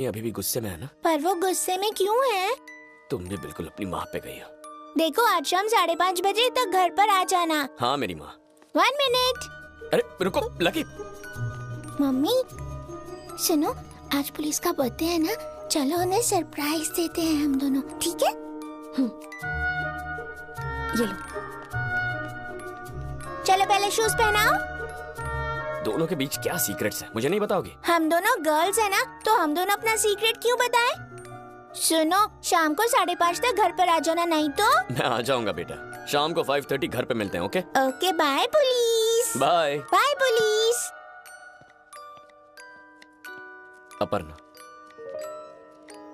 ये अभी भी गुस्से में है ना? पर वो गुस्से में क्यों है? तुम भी बिल्कुल अपनी माँ पे गई हो। देखो आज शाम 5:30 बजे तक घर पर आ जाना। हाँ मेरी माँ। 1 मिनट। अरे रुको लकी। मम्मी सुनो, आज पुलिस का बर्थडे है ना, चलो उन्हें सरप्राइज देते हैं हम दोनों, ठीक है? ये लो। चलो पहले शूज पहनाओ। दोनों के बीच क्या सीक्रेट्स है, मुझे नहीं बताओगी? हम दोनों गर्ल्स है ना, तो हम दोनों अपना सीक्रेट क्यों बताएं? सुनो, शाम को 5:30 तक घर पर आ जाना, नहीं तो? मैं आ जाऊंगा बेटा, शाम को 5:30 घर पे मिलते हैं, okay? Okay bye police. Bye bye police. Aparna,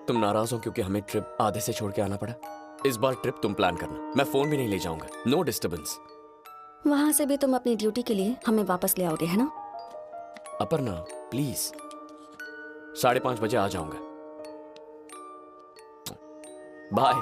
तुम नाराज हो क्योंकि हमें ट्रिप आधे से छोड़ के आना पड़ा? इस बार ट्रिप तुम प्लान करना, मैं फोन भी नहीं ले जाऊंगा, नो डिस्टर्बेंस। वहाँ से भी तुम अपनी ड्यूटी के लिए हमें वापस ले आओगे, है ना? अपर्णा प्लीज, 5:30 बजे आ जाऊंगा। बाय।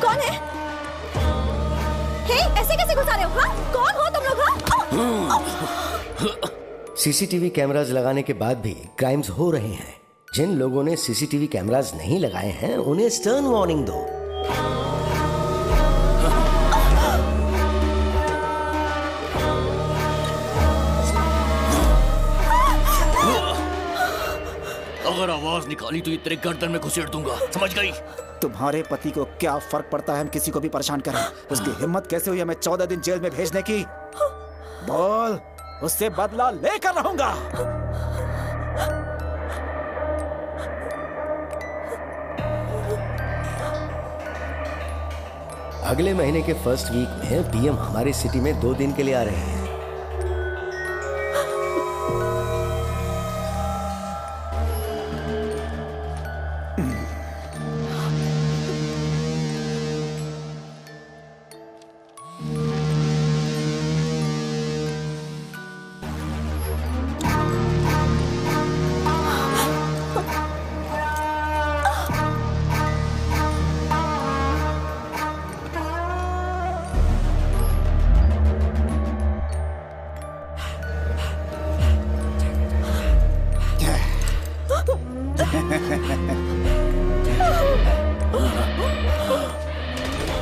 कौन है? हे, ऐसे कैसे घुसा रहे हो? हाँ? कौन हो तुम लोग? सीसीटीवी कैमरास लगाने के बाद भी क्राइम्स हो रहे हैं। जिन लोगों ने सीसीटीवी कैमरास नहीं लगाए हैं उन्हें स्टर्न वार्निंग दो। अगर आवाज निकाली तो ये तेरे गर्दन में घुसेड़ दूंगा, समझ गई? तुम्हारे पति को क्या फर्क पड़ता है हम किसी को भी परेशान करें? उसकी हिम्मत कैसे हुई हमें 14 दिन जेल में भेजने की? बोल, उससे बदला लेकर रहूंगा। अगले महीने के फर्स्ट वीक में पीएम हमारी सिटी में 2 दिन के लिए आ रहे हैं।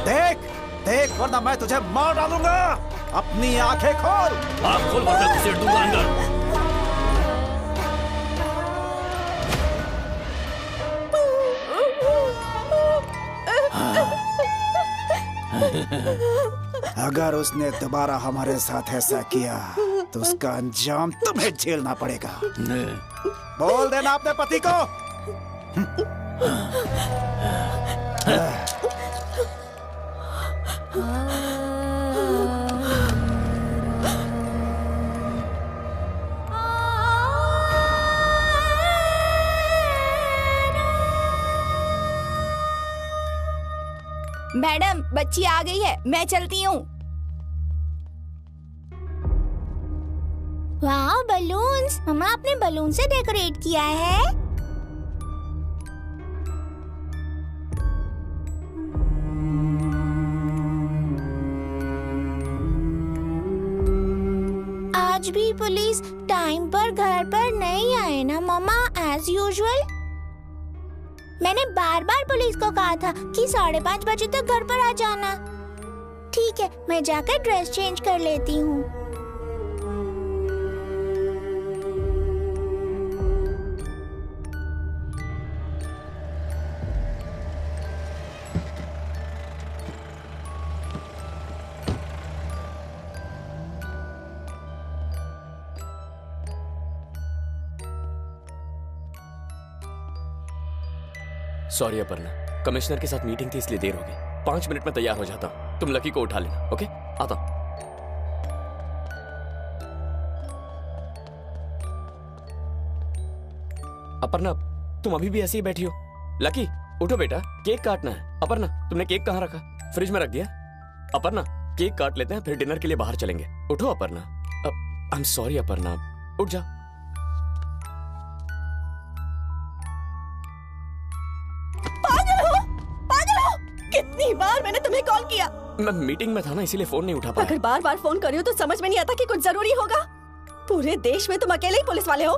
देख देख, वरना मैं तुझे मार डालूंगा। अपनी आंखें खोल। आँख खोल वरना घुसेड़ दूंगा अंदर। अगर उसने दोबारा हमारे साथ ऐसा किया तो उसका अंजाम तुम्हें झेलना पड़ेगा। बोल देना अपने पति को। मैडम, बच्ची आ गई है, मैं चलती हूँ। वाह बलून्स, मम्मा आपने बलून से डेकोरेट किया है। आज भी पुलिस टाइम पर घर पर नहीं आए ना मम्मा, एज यूजुअल? मैंने बार बार पुलिस को कहा था कि 5:30 बजे तक घर पर आ जाना। ठीक है, मैं जाकर ड्रेस चेंज कर लेती हूँ। सॉरी अपर्णा, कमिश्नर के साथ मीटिंग थी इसलिए देर हो गई। 5 मिनट में तैयार हो जाता हूँ, तुम लकी को उठा लेना, ओके? आता हूँ। अपर्णा, तुम अभी भी ऐसे ही बैठी हो? लकी, उठो बेटा, केक काटना है। अपर्णा, तुमने केक कहाँ रखा? फ्रिज में रख दिया? अपर्णा, केक काट लेते हैं, फिर डिनर के लिए बाहर चलेंगे। उठो Aparna. I am sorry Aparna, उठ जा। पागल हो! कितनी बार मैंने तुम्हें कॉल किया? मैं मीटिंग में था ना, इसीलिए फोन नहीं उठा पाया। अगर बार बार फोन कर रही हो तो समझ में नहीं आता कि कुछ जरूरी होगा? पूरे देश में तुम अकेले ही पुलिस वाले हो?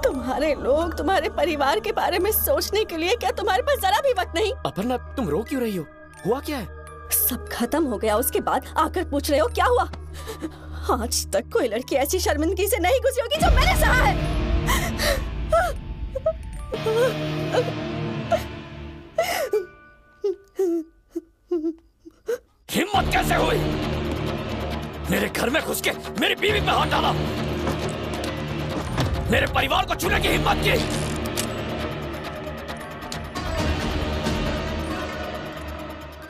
तुम्हारे लोग, तुम्हारे परिवार के बारे में सोचने के लिए क्या तुम्हारे पास जरा भी वक्त नहीं? अपर्णा, तुम रो क्यों रही हो? हुआ क्या है? सब खत्म हो गया, उसके बाद आकर पूछ रहे हो क्या हुआ? आज तक कोई लड़की ऐसी शर्मिंदगी से नहीं गुजरी होगी जो मैंने सहा है। हिम्मत कैसे हुई मेरे घर में घुस के मेरी बीवी पे हाथ डाला? मेरे परिवार को छूने की हिम्मत की?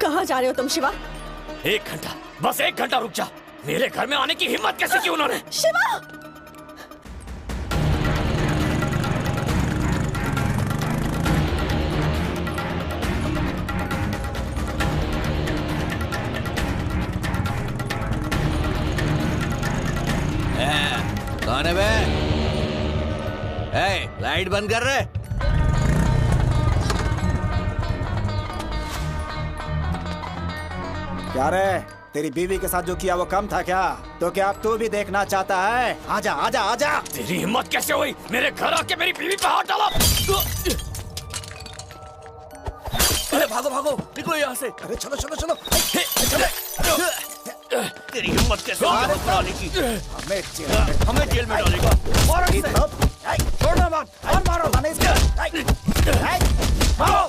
कहाँ जा रहे हो तुम शिवा? 1 घंटा, बस 1 घंटा रुक जा। मेरे घर में आने की हिम्मत कैसे की उन्होंने? शिवा! कौन है बे? लाइट बंद कर रहे? क्या रे, तेरी बीवी के साथ जो किया वो कम था क्या? तो क्या अब तू भी देखना चाहता है? आजा आजा आजा। तेरी हिम्मत कैसे हुई मेरे घर आके मेरी बीवी पे हाथ डाला? अरे भागो भागो, निकलो यहाँ से। अरे चलो चलो चलो। तेरी हिम्मत कैसे हुई मेरे घर आने की? हमें जेल में डालेगा। छोड़ना मत, और मारो माने इसको। मारो।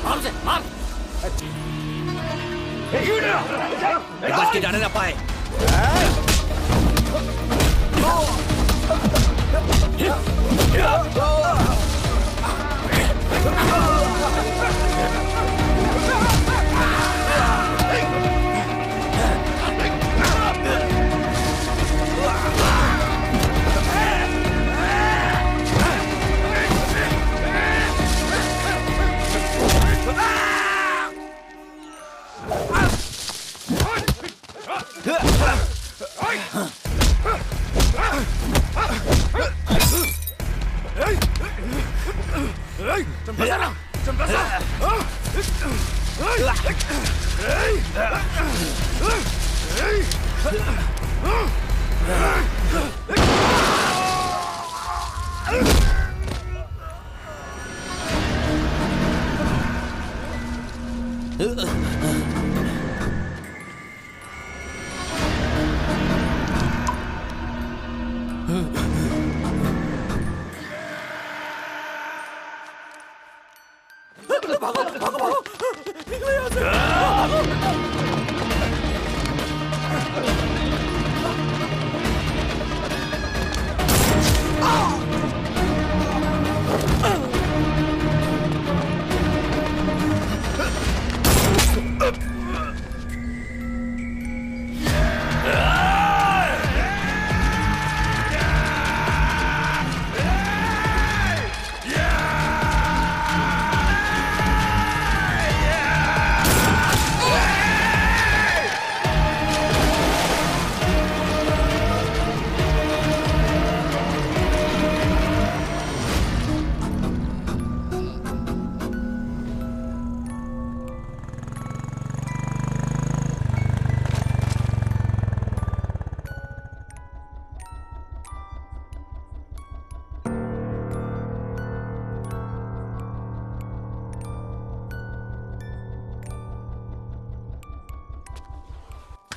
मार से मार। बच के जाने ना पाए।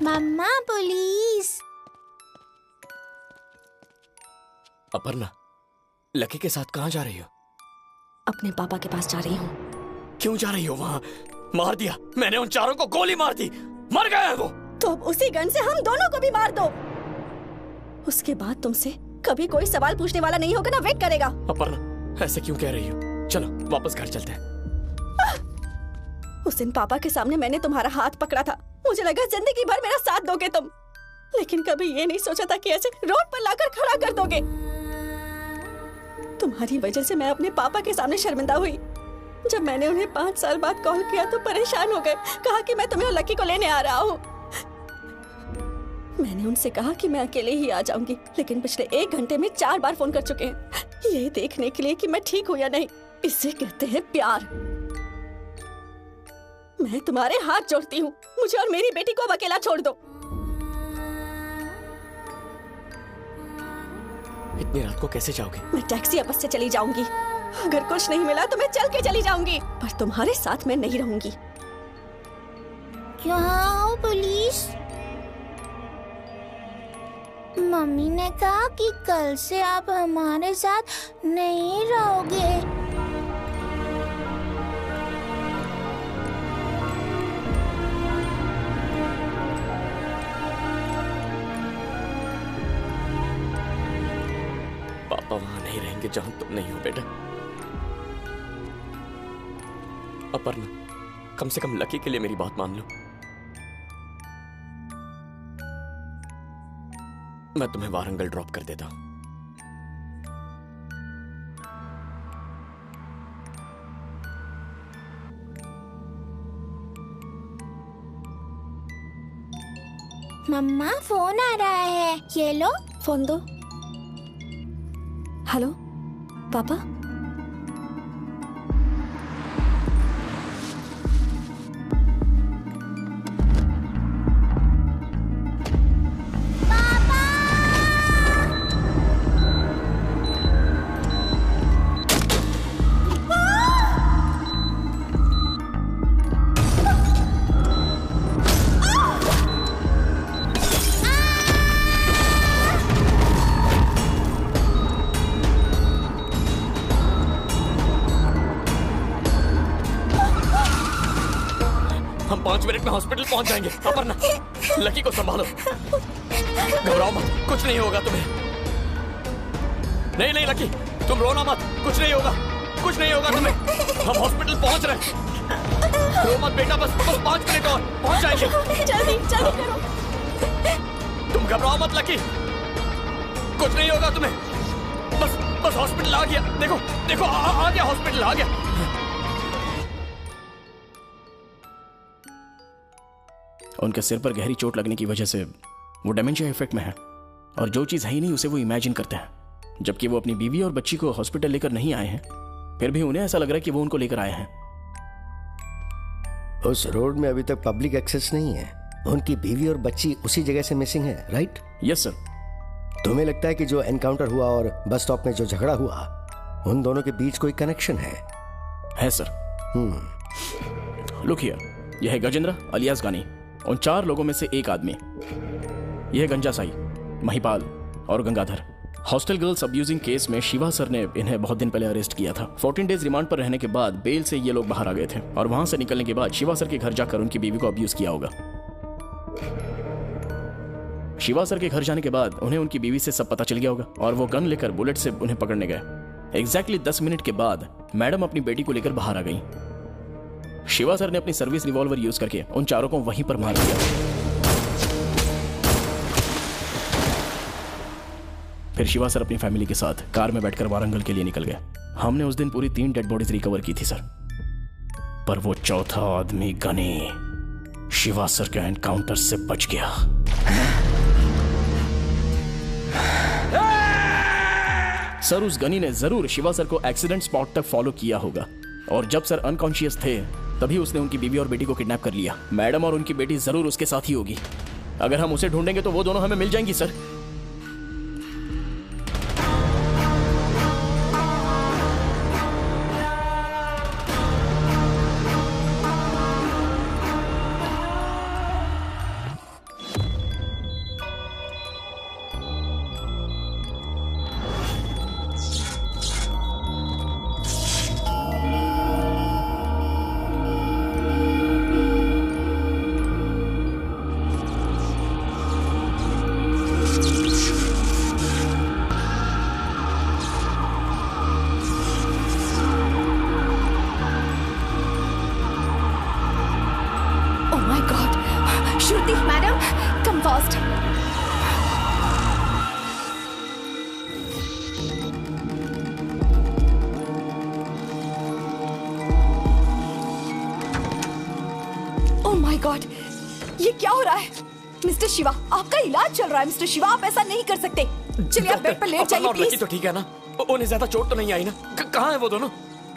मम्मा पुलिस। अपर्णा, लकी के साथ कहाँ जा रही हो? अपने पापा के पास जा रही हूँ। क्यों जा रही हो वहाँ? मार दिया मैंने उन चारों को, गोली मार दी, मर गए हैं वो। तो अब उसी गन से हम दोनों को भी मार दो। उसके बाद तुमसे कभी कोई सवाल पूछने वाला नहीं होगा ना, वेट करेगा। अपर्णा, ऐसे क्यों कह रही हो? चलो वापस घर चलते हैं। उस दिन पापा के सामने मैंने तुम्हारा हाथ पकड़ा था, मुझे लगा जिंदगी भर मेरा साथ दोगे तुम, लेकिन कभी ये नहीं सोचा था कि ऐसे रोड पर लाकर खड़ा कर दोगे। तुम्हारी वजह से मैं अपने पापा के सामने शर्मिंदा हुई। जब मैंने उन्हें 5 साल बाद कॉल किया तो परेशान हो गए, कहा कि मैं तुम्हें और लकी को लेने आ रहा हूँ। मैंने उनसे कहा कि मैं अकेले ही आ जाऊंगी, लेकिन पिछले 1 घंटे में 4 बार फोन कर चुके हैं, ये देखने के लिए कि मैं ठीक हूँ या नहीं। इससे कहते हैं प्यार। मैं तुम्हारे हाथ जोड़ती हूँ, मुझे और मेरी बेटी को अब अकेला छोड़ दो। इतनी रात को कैसे जाओगे? मैं टैक्सी या बस से चली जाऊंगी। अगर कुछ नहीं मिला तो मैं चल के चली जाऊंगी, पर तुम्हारे साथ मैं नहीं रहूंगी। यहाँ आओ पुलिस। मम्मी ने कहा कि कल से आप हमारे साथ नहीं रहोगे। पापा वहां नहीं रहेंगे जहां तुम नहीं हो बेटा। अपर्णा, कम से कम लकी के लिए मेरी बात मान लो। मैं तुम्हें वारंगल ड्रॉप कर देता हूं। मम्मा फोन आ रहा है, ये लो। फोन दो। हेलो पापा। हम 5 मिनट में हॉस्पिटल पहुंच जाएंगे। अपर्णा, लकी को संभालो, घबराओ मत, कुछ नहीं होगा तुम्हें। नहीं नहीं लकी, तुम रोना मत, कुछ नहीं होगा, कुछ नहीं होगा तुम्हें। हम हॉस्पिटल पहुंच रहे हैं, रो मत बेटा, बस 5 मिनट और पहुंच जाएंगे। जल्दी जल्दी करो। तुम घबराओ मत लकी, कुछ नहीं होगा तुम्हें। बस हॉस्पिटल आ गया, देखो देखो आ गया, हॉस्पिटल आ गया। उनके सिर पर गहरी चोट लगने की वजह से वो डेमेंशिया इफेक्ट में है, और जो चीज है ही नहीं उसे वो इमेजिन करते हैं। जबकि वो अपनी बीवी और बच्ची को हॉस्पिटल लेकर नहीं आए हैं, फिर भी उन्हें ऐसा लग रहा है कि वो उनको लेकर आए हैं। उस रोड में अभी तक पब्लिक एक्सेस नहीं है। उनकी बीवी और बच्ची उसी जगह से मिसिंग है, राइट? Yes sir. तुम्हें लगता है कि जो एनकाउंटर हुआ और बस स्टॉप में जो झगड़ा हुआ, उन दोनों के बीच कोई कनेक्शन है सर। लुक हियर, यह है गजेंद्र अलियास गानी, उन 4 लोगों में से एक आदमी। यह है गंजा साई, महिपाल और Gangadhar. Hostel girls abusing case में शिवा सर ने इन्हें बहुत दिन पहले अरेस्ट किया था। 14 डेज रिमांड पर रहने के बाद बेल से ये लोग बाहर आ गए थे, और वहां से निकलने के बाद शिवा सर के घर जाकर उनकी बीवी को अब्यूज किया होगा। शिवा सर के घर जाने के बाद उन्हें उनकी बीवी से सब पता चल गया होगा, और वो गन लेकर बुलेट से उन्हें पकड़ने गए। एग्जैक्टली 10 मिनट के बाद मैडम अपनी बेटी को लेकर बाहर आ गई। शिवा सर ने अपनी सर्विस रिवॉल्वर यूज करके उन 4 को वहीं पर मार दिया। फिर शिवा सर अपनी फैमिली के साथ कार में बैठकर वारंगल के लिए निकल गए। हमने उस दिन पूरी 3 डेड बॉडीज रिकवर की थी सर, पर वो चौथा आदमी गनी शिवा सर के एनकाउंटर से बच गया। सर, उस गनी ने जरूर शिवा सर को एक्सीडेंट स्पॉट तक फॉलो किया होगा, और जब सर अनकॉन्शियस थे तभी उसने उनकी बीवी और बेटी को किडनैप कर लिया। मैडम और उनकी बेटी जरूर उसके साथ ही होगी। अगर हम उसे ढूंढेंगे तो वो दोनों हमें मिल जाएंगी sir. Shruti madam, come fast. Oh my God, ये क्या हो रहा है? मिस्टर शिवा, आपका इलाज चल रहा है। मिस्टर शिवा, आप ऐसा नहीं कर सकते। चलिए आप बेड पर लेट जाइए प्लीज। तो ठीक है ना? उन्हें ज्यादा चोट तो नहीं आई ना? कहाँ है वो दोनों?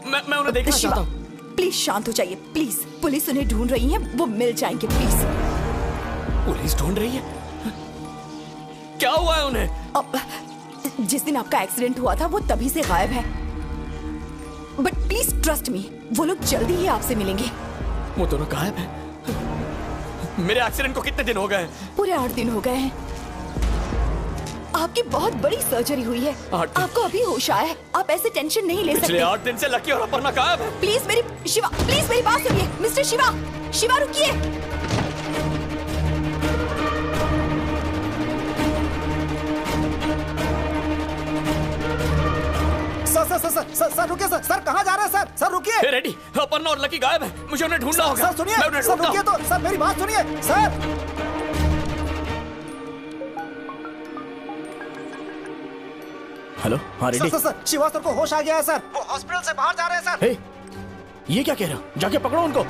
मैं उन्हें देखना चाहता हूँ। प्लीज शांत हो जाइए प्लीज। पुलिस उन्हें ढूंढ रही है, वो मिल जाएंगे प्लीज। पुलिस ढूंढ रही है? क्या हुआ है उन्हें? अब जिस दिन आपका एक्सीडेंट हुआ था वो तभी से गायब है। बट प्लीज ट्रस्ट मी, वो लोग जल्दी ही आपसे मिलेंगे। वो दोनों गायब हैं? मेरे एक्सीडेंट को कितने दिन हो गए? पूरे 8 दिन हो गए हैं। आपकी बहुत बड़ी सर्जरी हुई है, आपको अभी होश आया है। आप ऐसे टेंशन नहीं ले सकते। पिछले 8 दिन से लकी और अपर्णा गायब है। प्लीज मेरी बात सुनिए। मिस्टर शिवा रुकिए। सर रुकिए सर कहाँ जा रहे हैं सर रुकिए। रेडी, अपर्णा और लकी गायब है, मुझे उन्हें ढूंढना होगा। सर सुनिए, सर रुकिए तो, सर मेरी बात सुनिए सर। हेलो, हाँ रेडी। सर शिवा सर को होश आ गया है सर, वो हॉस्पिटल से बाहर जा रहे हैं सर। हे, ये क्या कह रहे हो? जाके पकड़ो उनको।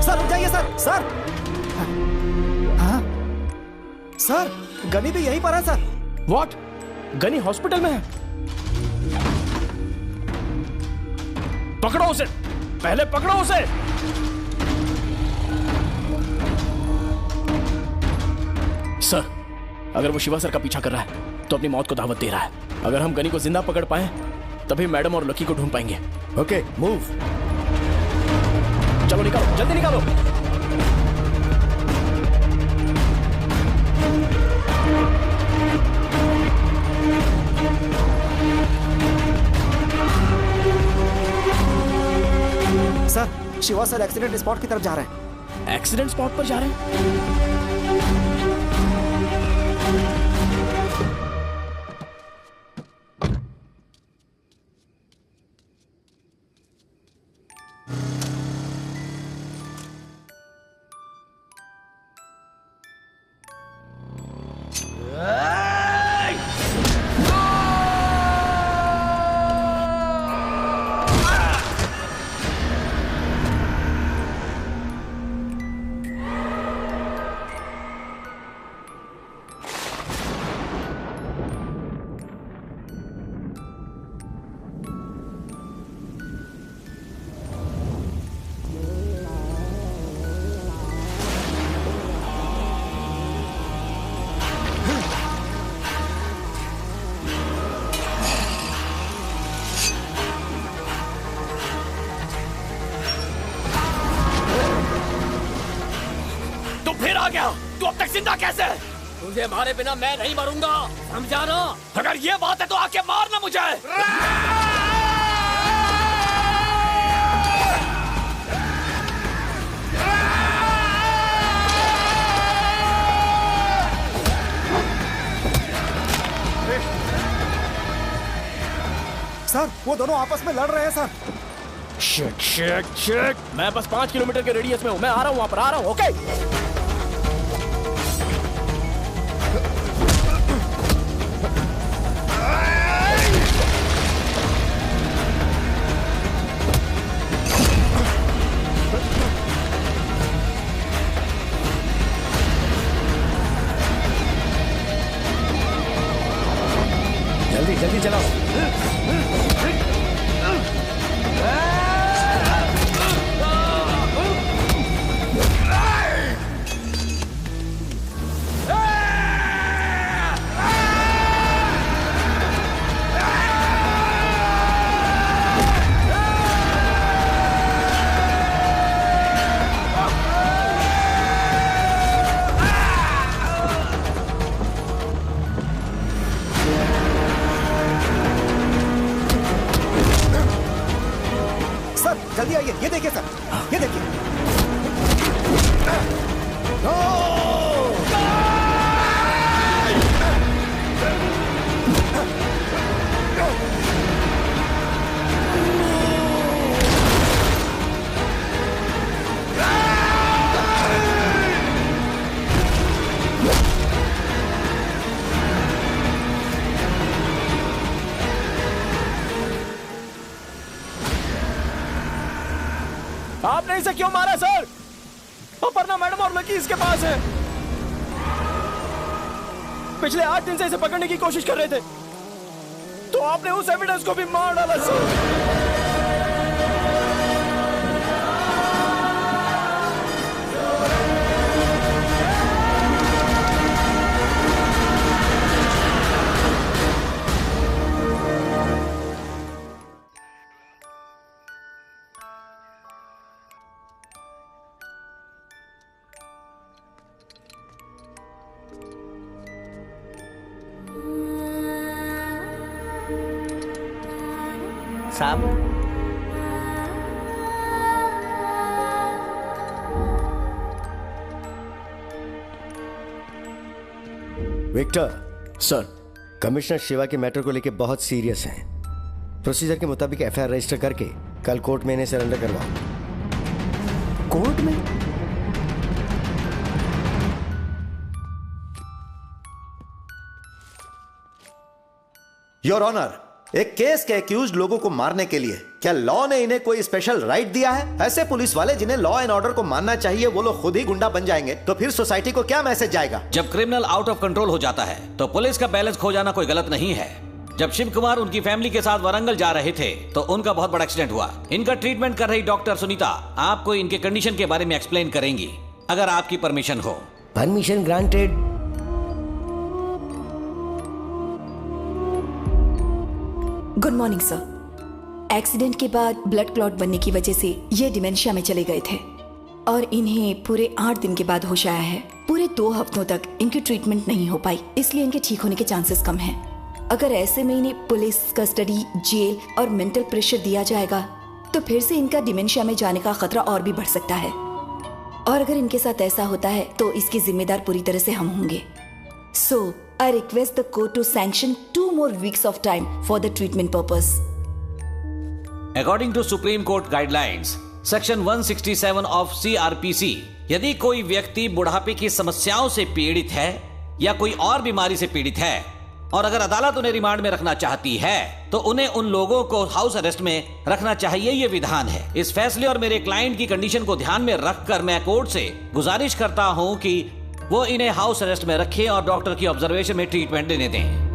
सर रुक जाइए सर। हाँ सर, गनी भी यहीं पर है सर। व्हाट? गनी हॉस्पिटल में है? पकड़ो उसे, पहले पकड़ो उसे। सर, अगर वो शिवा सर का पीछा कर रहा है तो अपनी मौत को दावत दे रहा है। अगर हम गनी को जिंदा पकड़ पाए तभी मैडम और लकी को ढूंढ पाएंगे। Okay, move. चलो निकालो, जल्दी निकालो। Sir Shiva sir accident spot की तरफ जा रहे हैं। एक्सीडेंट स्पॉट पर जा रहे हैं? तू अब तक जिंदा कैसे है? तुझे मारे बिना मैं नहीं मरूंगा, समझा ना? अगर ये बात है तो आके मारना मुझे। सर वो दोनों आपस में लड़ रहे हैं सर। शिट, मैं बस 5 किलोमीटर के रेडियस में हूँ। मैं आ रहा हूँ, वहां पर आ रहा हूँ। ओके जल्दी चलाओ। जल्दी आइए, ये देखिए सर, ये देखिए। आपने इसे क्यों मारा सर? अपर्णा मैडम और लकी इसके पास है। पिछले 8 दिन से इसे पकड़ने की कोशिश कर रहे थे, तो आपने उस एविडेंस को भी मार डाला सर। साहब, विक्टर, सर, कमिश्नर शिवा के मैटर को लेकर बहुत सीरियस हैं। प्रोसीजर के मुताबिक एफआईआर रजिस्टर करके कल कोर्ट में इन्हें सरेंडर करवाओ। कोर्ट में? योर ऑनर, एक केस के एक्यूज लोगों को मारने के लिए क्या लॉ ने इन्हें कोई स्पेशल राइट दिया है? ऐसे पुलिस वाले जिन्हें लॉ एंड ऑर्डर को मानना चाहिए, वो लोग खुद ही गुंडा बन जाएंगे, तो फिर सोसाइटी को क्या मैसेज जाएगा? जब क्रिमिनल आउट ऑफ कंट्रोल हो जाता है तो पुलिस का बैलेंस खो जाना कोई गलत नहीं है। जब शिव कुमार उनकी फैमिली के साथ वारंगल जा रहे थे तो उनका बहुत बड़ा एक्सीडेंट हुआ। इनका ट्रीटमेंट कर रही डॉक्टर सुनीता आपको इनके कंडीशन के बारे में एक्सप्लेन करेंगी, अगर आपकी परमिशन हो। Permission granted. Good morning sir. Accident के बाद ब्लड क्लॉट बनने की वजह से ये डिमेंशिया में चले गए थे और इन्हें पूरे 8 दिन के बाद होश आया है। पूरे 2 हफ्तों तक इनकी ट्रीटमेंट नहीं हो पाई, इसलिए इनके ठीक होने के चांसेस कम हैं। अगर ऐसे में इन्हें पुलिस कस्टडी, जेल और मेंटल प्रेशर दिया जाएगा तो फिर से इनका डिमेंशिया में जाने का खतरा और भी बढ़ सकता है, और अगर इनके साथ ऐसा होता है तो इसके जिम्मेदार पूरी तरह से हम होंगे। So, I request the court to sanction 2 more weeks of time for the treatment purpose. According to Supreme Court guidelines, Section 167 of CRPC, यदि कोई व्यक्ति बुढ़ापे की समस्याओं से पीड़ित है या कोई और बीमारी से पीड़ित है और अगर अदालत उन्हें रिमांड में रखना चाहती है तो उन्हें उन लोगों को हाउस अरेस्ट में रखना चाहिए, ये विधान है। इस फैसले और मेरे क्लाइंट की कंडीशन को ध्यान में रखकर मैं कोर्ट से गुजारिश करता हूं कि वो इन्हें हाउस अरेस्ट में रखें और डॉक्टर की ऑब्जर्वेशन में ट्रीटमेंट देने दें।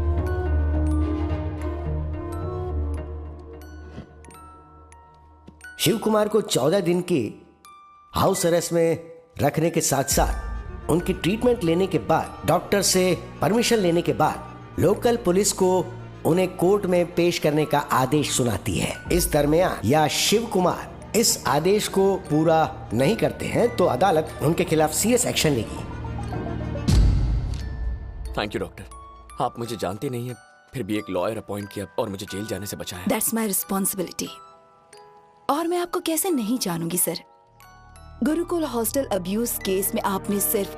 शिव कुमार को 14 दिन की हाउस अरेस्ट में रखने के साथ साथ उनकी ट्रीटमेंट लेने के बाद, डॉक्टर से परमिशन लेने के बाद लोकल पुलिस को उन्हें कोर्ट में पेश करने का आदेश सुनाती है। इस दरमियान या शिव कुमार इस आदेश को पूरा नहीं करते हैं तो अदालत उनके खिलाफ सीरियस एक्शन लेगी। थैंक यू डॉक्टर, आप मुझे जानते नहीं हैं, फिर भी एक लॉयर अपॉइंट किया और मुझे जेल जाने से बचाया। That's my responsibility. और मैं आपको कैसे नहीं जानूंगी sir. Gurukul hostel abuse case में आपने सिर्फ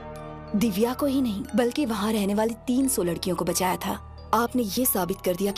दिव्या को ही नहीं बल्कि वहाँ रहने वाली 300 लड़कियों को बचाया था। आपने ये साबित कर दिया